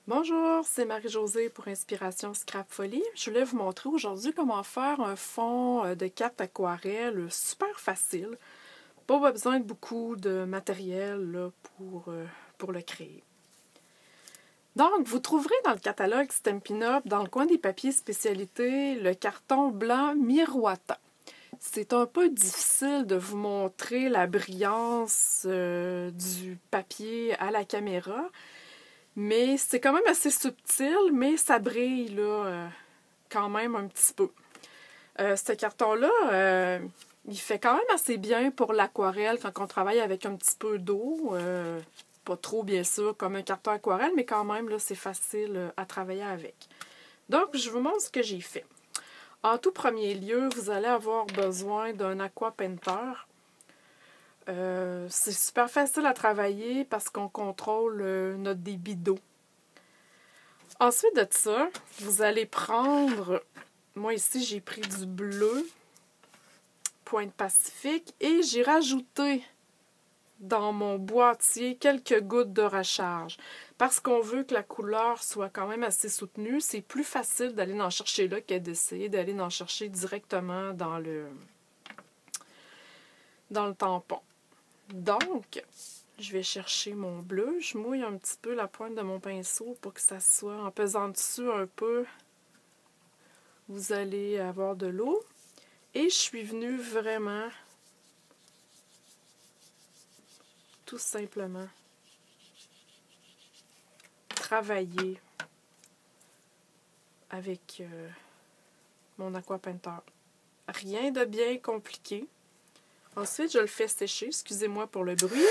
Bonjour, c'est Marie-Josée pour Inspiration Scrap Folie. Je voulais vous montrer aujourd'hui comment faire un fond de carte aquarelle super facile. Pas besoin de beaucoup de matériel là, pour le créer. Donc, vous trouverez dans le catalogue Stampin' Up, dans le coin des papiers spécialités, le carton blanc miroitant. C'est un peu difficile de vous montrer la brillance du papier à la caméra. Mais c'est quand même assez subtil, mais ça brille là, quand même un petit peu. Ce carton-là, il fait quand même assez bien pour l'aquarelle quand on travaille avec un petit peu d'eau. Pas trop, bien sûr, comme un carton aquarelle, mais quand même, là, c'est facile à travailler avec. Donc, je vous montre ce que j'ai fait. En tout premier lieu, vous allez avoir besoin d'un aqua painter. C'est super facile à travailler parce qu'on contrôle notre débit d'eau. Ensuite de ça, vous allez prendre, moi ici j'ai pris du bleu, Pointe Pacifique, et j'ai rajouté dans mon boîtier quelques gouttes de recharge. Parce qu'on veut que la couleur soit quand même assez soutenue, c'est plus facile d'aller en chercher là que d'essayer d'aller en chercher directement dans le tampon. Donc, je vais chercher mon bleu. Je mouille un petit peu la pointe de mon pinceau pour que ça soit en pesant dessus un peu. Vous allez avoir de l'eau. Et je suis venue vraiment, tout simplement, travailler avec mon aqua painter. Rien de bien compliqué. Ensuite, je le fais sécher. Excusez-moi pour le bruit.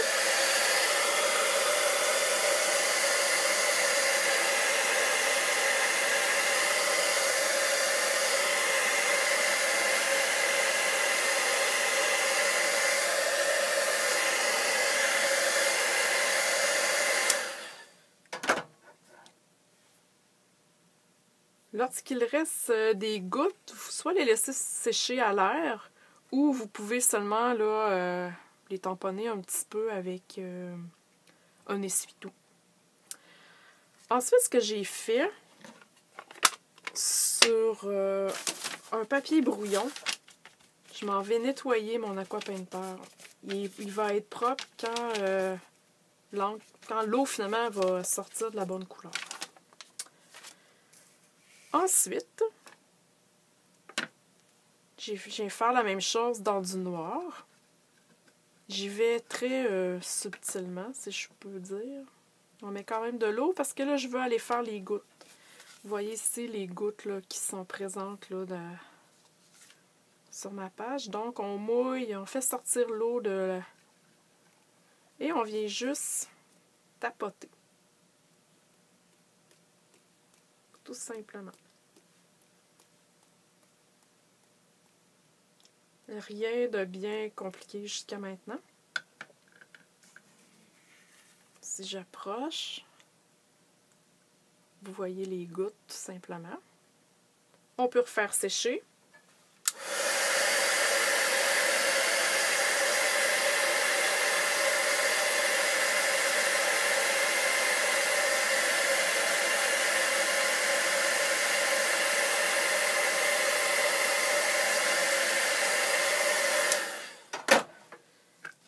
Lorsqu'il reste des gouttes, soit les laisser sécher à l'air, ou vous pouvez seulement là, les tamponner un petit peu avec un essuie-tout. Ensuite, ce que j'ai fait sur un papier brouillon, je m'en vais nettoyer mon aqua painter. Il va être propre quand l'eau finalement va sortir de la bonne couleur. Ensuite, je viens faire la même chose dans du noir. J'y vais très subtilement, si je peux dire. On met quand même de l'eau parce que là, je veux aller faire les gouttes. Vous voyez ici les gouttes là, qui sont présentes là, sur ma page. Donc, on mouille, on fait sortir l'eau de... Et on vient juste tapoter. Tout simplement. Rien de bien compliqué jusqu'à maintenant. Si j'approche, vous voyez les gouttes tout simplement. On peut refaire sécher.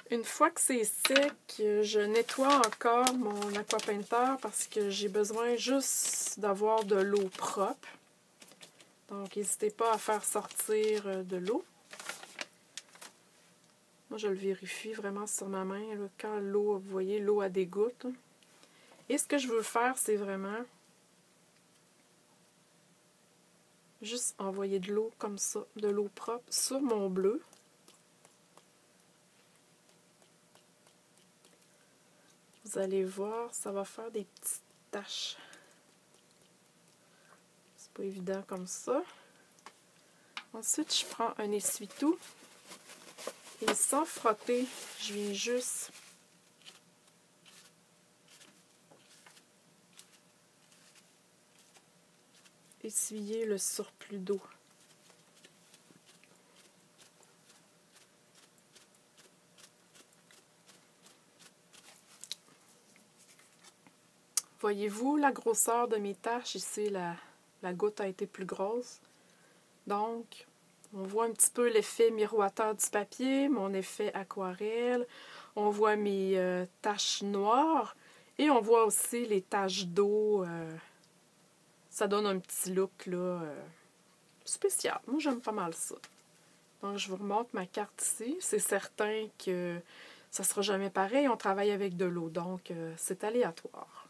Une fois que c'est sec, je nettoie encore mon aqua painter parce que j'ai besoin juste d'avoir de l'eau propre. Donc, n'hésitez pas à faire sortir de l'eau. Moi, je le vérifie vraiment sur ma main. Là, quand l'eau, vous voyez, l'eau a des gouttes. Et ce que je veux faire, c'est vraiment juste envoyer de l'eau comme ça, de l'eau propre sur mon bleu. Vous allez voir, ça va faire des petites taches. C'est pas évident comme ça. Ensuite, je prends un essuie-tout. Et sans frotter, je viens juste essuyer le surplus d'eau. Voyez-vous la grosseur de mes taches? Ici, la goutte a été plus grosse. Donc, on voit un petit peu l'effet miroiteur du papier, mon effet aquarelle. On voit mes taches noires et on voit aussi les taches d'eau. Ça donne un petit look là, spécial. Moi, j'aime pas mal ça. Donc, je vous remontre ma carte ici. C'est certain que ça ne sera jamais pareil. On travaille avec de l'eau, donc c'est aléatoire.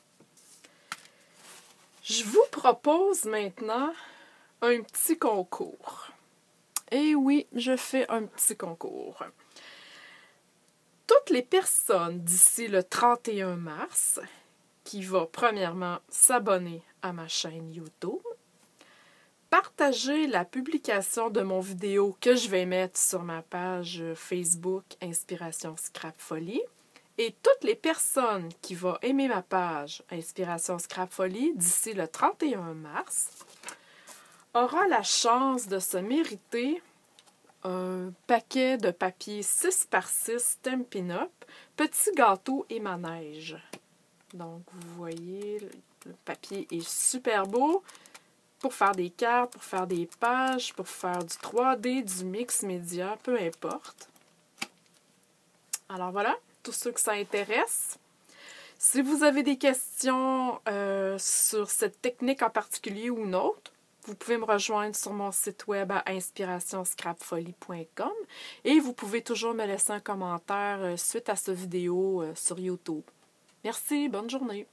Je vous propose maintenant un petit concours. Et oui, je fais un petit concours. Toutes les personnes d'ici le 31 mars qui vont premièrement s'abonner à ma chaîne YouTube, partager la publication de mon vidéo que je vais mettre sur ma page Facebook Inspiration Scrap Folie, et toutes les personnes qui vont aimer ma page Inspiration Scrap Folie d'ici le 31 mars aura la chance de se mériter un paquet de papier 6x6 Stampin' Up, petit gâteau et manège. Donc, vous voyez, le papier est super beau pour faire des cartes, pour faire des pages, pour faire du 3D, du mix média, peu importe. Alors voilà, tous ceux que ça intéresse. Si vous avez des questions sur cette technique en particulier ou une autre, vous pouvez me rejoindre sur mon site web à inspirationscrapfolie.com et vous pouvez toujours me laisser un commentaire suite à cette vidéo sur YouTube. Merci, bonne journée!